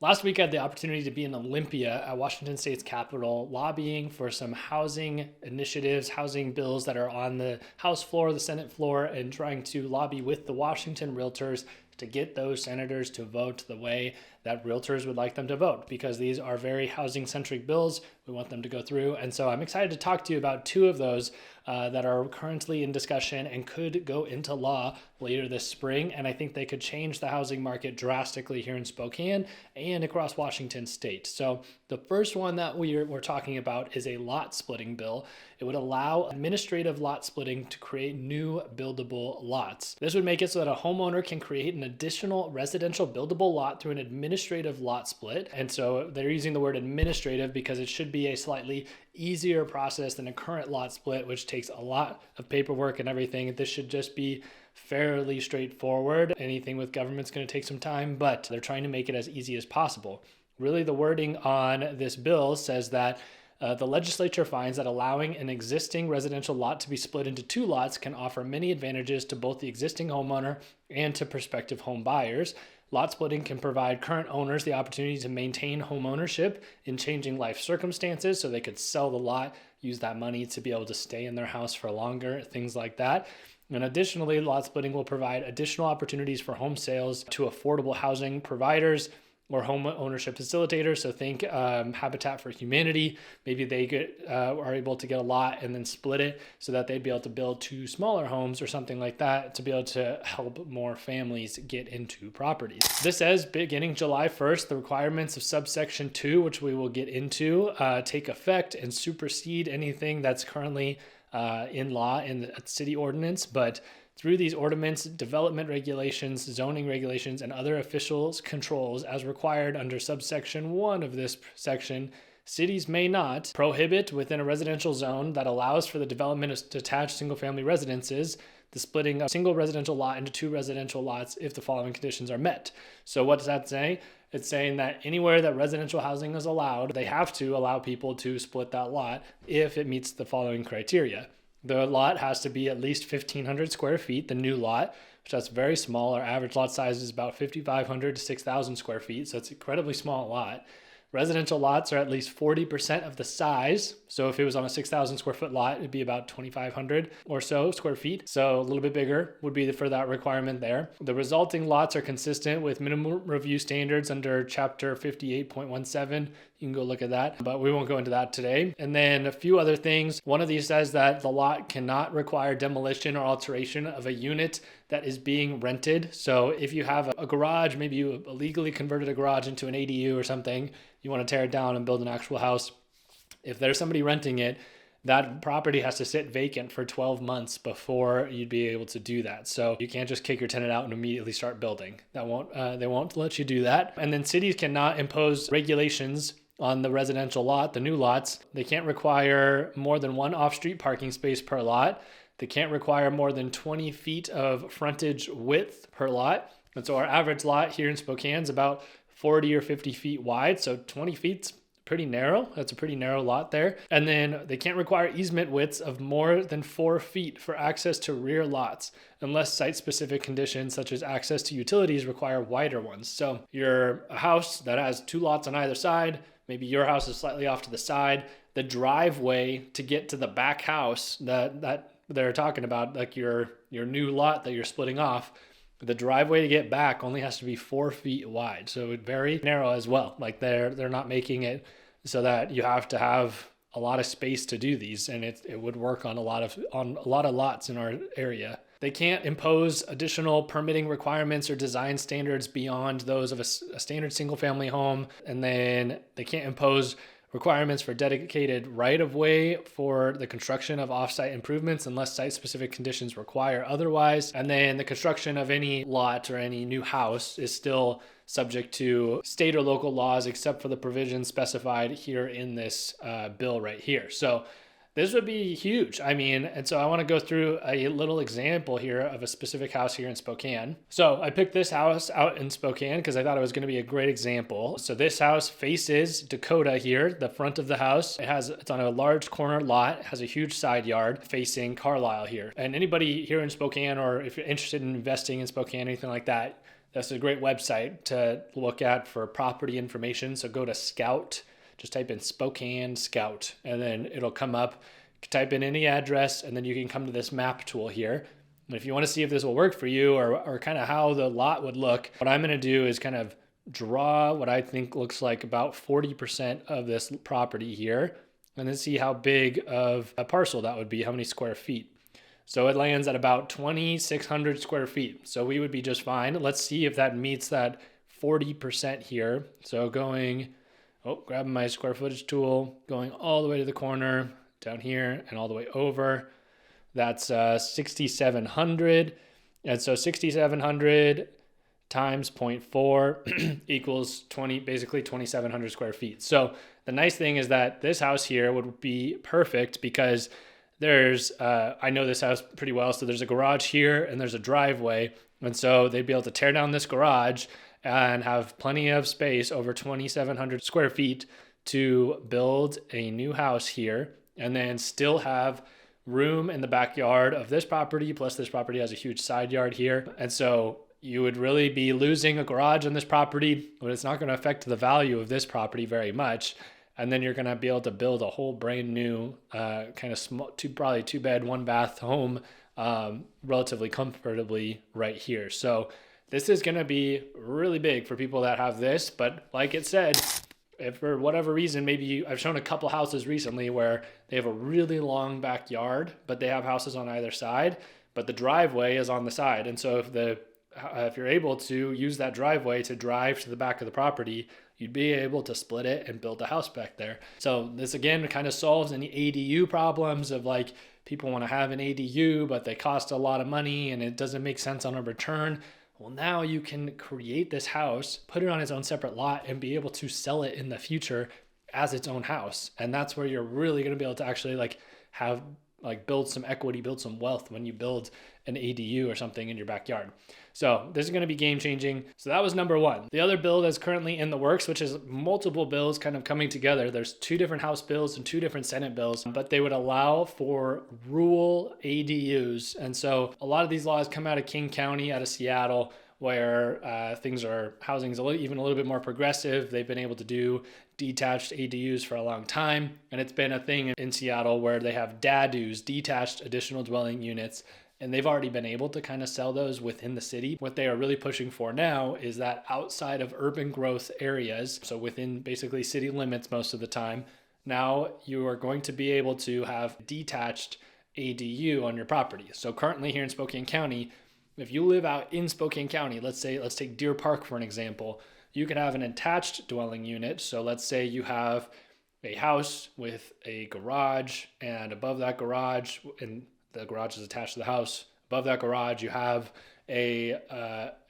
Last week, I had the opportunity to be in Olympia at Washington State's Capitol, lobbying for some housing initiatives, housing bills that are on the House floor, the Senate floor, and trying to lobby with the Washington realtors to get those senators to vote the way that realtors would like them to vote, because these are very housing-centric bills. We want them to go through. And so I'm excited to talk to you about two of those that are currently in discussion and could go into law later this spring. And I think they could change the housing market drastically here in Spokane and across Washington state. So the first one that we're talking about is a lot splitting bill. It would allow administrative lot splitting to create new buildable lots. This would make it so that a homeowner can create an additional residential buildable lot through an administrative lot split. And so they're using the word administrative because it should be a slightly easier process than a current lot split, which takes a lot of paperwork and everything. This should just be fairly straightforward. Anything with government's going to take some time, but they're trying to make it as easy as possible. Really, the wording on this bill says that the legislature finds that allowing an existing residential lot to be split into two lots can offer many advantages to both the existing homeowner and to prospective home buyers. Lot splitting can provide current owners the opportunity to maintain home ownership in changing life circumstances, so they could sell the lot, use that money to be able to stay in their house for longer, things like that. And additionally, lot splitting will provide additional opportunities for home sales to affordable housing providers or home ownership facilitators. So think Habitat for Humanity. Maybe they are able to get a lot and then split it so that they'd be able to build two smaller homes or something like that to be able to help more families get into properties. This says beginning July 1st, the requirements of subsection 2, which we will get into, take effect and supersede anything that's currently in law in the city ordinance. But through these ordinance, development regulations, zoning regulations, and other officials' controls as required under subsection 1 of this section, cities may not prohibit within a residential zone that allows for the development of detached single-family residences the splitting of a single residential lot into two residential lots if the following conditions are met. So what does that say? It's saying that anywhere that residential housing is allowed, they have to allow people to split that lot if it meets the following criteria. The lot has to be at least 1,500 square feet, the new lot, which that's very small. Our average lot size is about 5,500 to 6,000 square feet, so it's an incredibly small lot. Residential lots are at least 40% of the size. So if it was on a 6,000 square foot lot, it'd be about 2,500 or so square feet. So a little bit bigger would be for that requirement there. The resulting lots are consistent with minimum review standards under chapter 58.17. You can go look at that, but we won't go into that today. And then a few other things. One of these says that the lot cannot require demolition or alteration of a unit that is being rented. So if you have a garage, maybe you illegally converted a garage into an ADU or something, you want to tear it down and build an actual house. If there's somebody renting it, that property has to sit vacant for 12 months before you'd be able to do that. So you can't just kick your tenant out and immediately start building. They won't let you do that. And then cities cannot impose regulations on the residential lot, the new lots. They can't require more than one off-street parking space per lot. They can't require more than 20 feet of frontage width per lot. And so our average lot here in Spokane is about 40 or 50 feet wide. So 20 feet's pretty narrow. That's a pretty narrow lot there. And then they can't require easement widths of more than 4 feet for access to rear lots, unless site-specific conditions such as access to utilities require wider ones. So you're a house that has two lots on either side. Maybe your house is slightly off to the side. The driveway to get to the back house that they're talking about, like your new lot that you're splitting off, the driveway to get back only has to be 4 feet wide. So it's very narrow as well. Like they're not making it so that you have to have a lot of space to do these, and it would work on a lot of lots in our area. They can't impose additional permitting requirements or design standards beyond those of a standard single-family home. And then they can't impose requirements for dedicated right-of-way for the construction of off-site improvements unless site-specific conditions require otherwise. And then the construction of any lot or any new house is still subject to state or local laws except for the provisions specified here in this bill right here. So this would be huge. And so I want to go through a little example here of a specific house here in Spokane. So I picked this house out in Spokane because I thought it was going to be a great example. So this house faces Dakota here, the front of the house. It's on a large corner lot. It has a huge side yard facing Carlisle here. And anybody here in Spokane, or if you're interested in investing in Spokane, anything like that, That's a great website to look at for property information. So go to Scout, just type in Spokane Scout, and then it'll come up. Type in any address, and then you can come to this map tool here. And if you want to see if this will work for you, or kind of how the lot would look, what I'm going to do is kind of draw what I think looks like about 40% of this property here, and then see how big of a parcel that would be, how many square feet. So it lands at about 2,600 square feet. So we would be just fine. Let's see if that meets that 40% here. So grabbing my square footage tool, going all the way to the corner, down here, and all the way over. That's 6,700. And so 6,700 times 0.4 equals basically 2,700 square feet. So the nice thing is that this house here would be perfect because there's, I know this house pretty well, so there's a garage here and there's a driveway. And so they'd be able to tear down this garage and have plenty of space, over 2,700 square feet, to build a new house here, and then still have room in the backyard of this property. Plus this property has a huge side yard here. And so you would really be losing a garage on this property, but it's not going to affect the value of this property very much. And then you're going to be able to build a whole brand new kind of small, probably 2-bed, 1-bath home relatively comfortably right here. So this is going to be really big for people that have this. But like it said, if for whatever reason, I've shown a couple houses recently where they have a really long backyard, but they have houses on either side, but the driveway is on the side. And so if you're able to use that driveway to drive to the back of the property, you'd be able to split it and build a house back there. So this again kind of solves any ADU problems of like people want to have an ADU, but they cost a lot of money and it doesn't make sense on a return. Well, now you can create this house, put it on its own separate lot, and be able to sell it in the future as its own house. And that's where you're really going to be able to actually build some equity, build some wealth when you build an ADU or something in your backyard. So this is going to be game changing. So that was number one. The other bill that's currently in the works, which is multiple bills kind of coming together. There's 2 different House bills and 2 different Senate bills, but they would allow for rural ADUs. And so a lot of these laws come out of King County, out of Seattle, where housing is even a little bit more progressive. They've been able to do detached ADUs for a long time. And it's been a thing in Seattle where they have DADUs, detached additional dwelling units. And they've already been able to kind of sell those within the city. What they are really pushing for now is that outside of urban growth areas, so within basically city limits most of the time, now you are going to be able to have detached ADU on your property. So currently here in Spokane County, if you live out in Spokane County, let's take Deer Park for an example, you can have an attached dwelling unit. So let's say you have a house with a garage, and above that garage, and the garage is attached to the house, above that garage you have a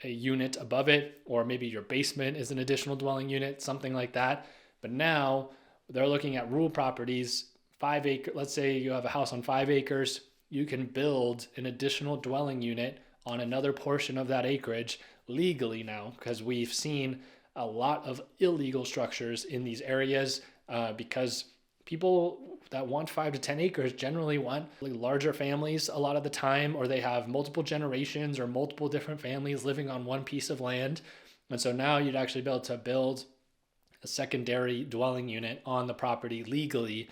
unit above it, or maybe your basement is an additional dwelling unit, something like that. But now they're looking at rural properties, 5 acre. Let's say you have a house on 5 acres, you can build an additional dwelling unit on another portion of that acreage legally now, because we've seen a lot of illegal structures in these areas because people that want 5 to 10 acres generally want larger families a lot of the time, or they have multiple generations or multiple different families living on one piece of land. And so now you'd actually be able to build a secondary dwelling unit on the property legally,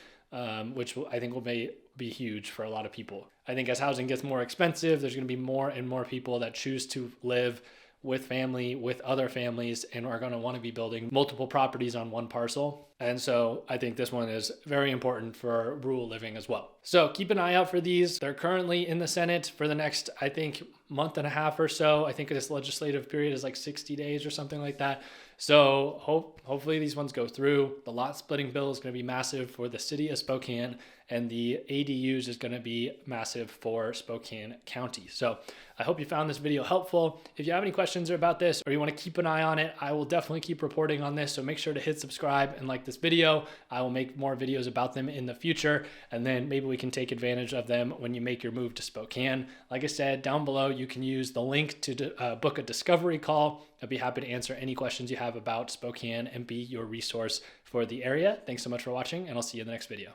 which I think will be huge for a lot of people. I think as housing gets more expensive, there's going to be more and more people that choose to live with family, with other families, and are going to want to be building multiple properties on one parcel. And so I think this one is very important for rural living as well. So keep an eye out for these. They're currently in the Senate for the next, I think, month and a half or so. I think this legislative period is like 60 days or something like that. So hopefully these ones go through. The lot splitting bill is going to be massive for the city of Spokane, and the ADUs is going to be massive for Spokane County. So I hope you found this video helpful. If you have any questions about this, or you want to keep an eye on it, I will definitely keep reporting on this. So make sure to hit subscribe and like this video. I will make more videos about them in the future, and then maybe we can take advantage of them when you make your move to Spokane. Like I said, down below, you can use the link to book a discovery call. I'd be happy to answer any questions you have about Spokane and be your resource for the area. Thanks so much for watching, and I'll see you in the next video.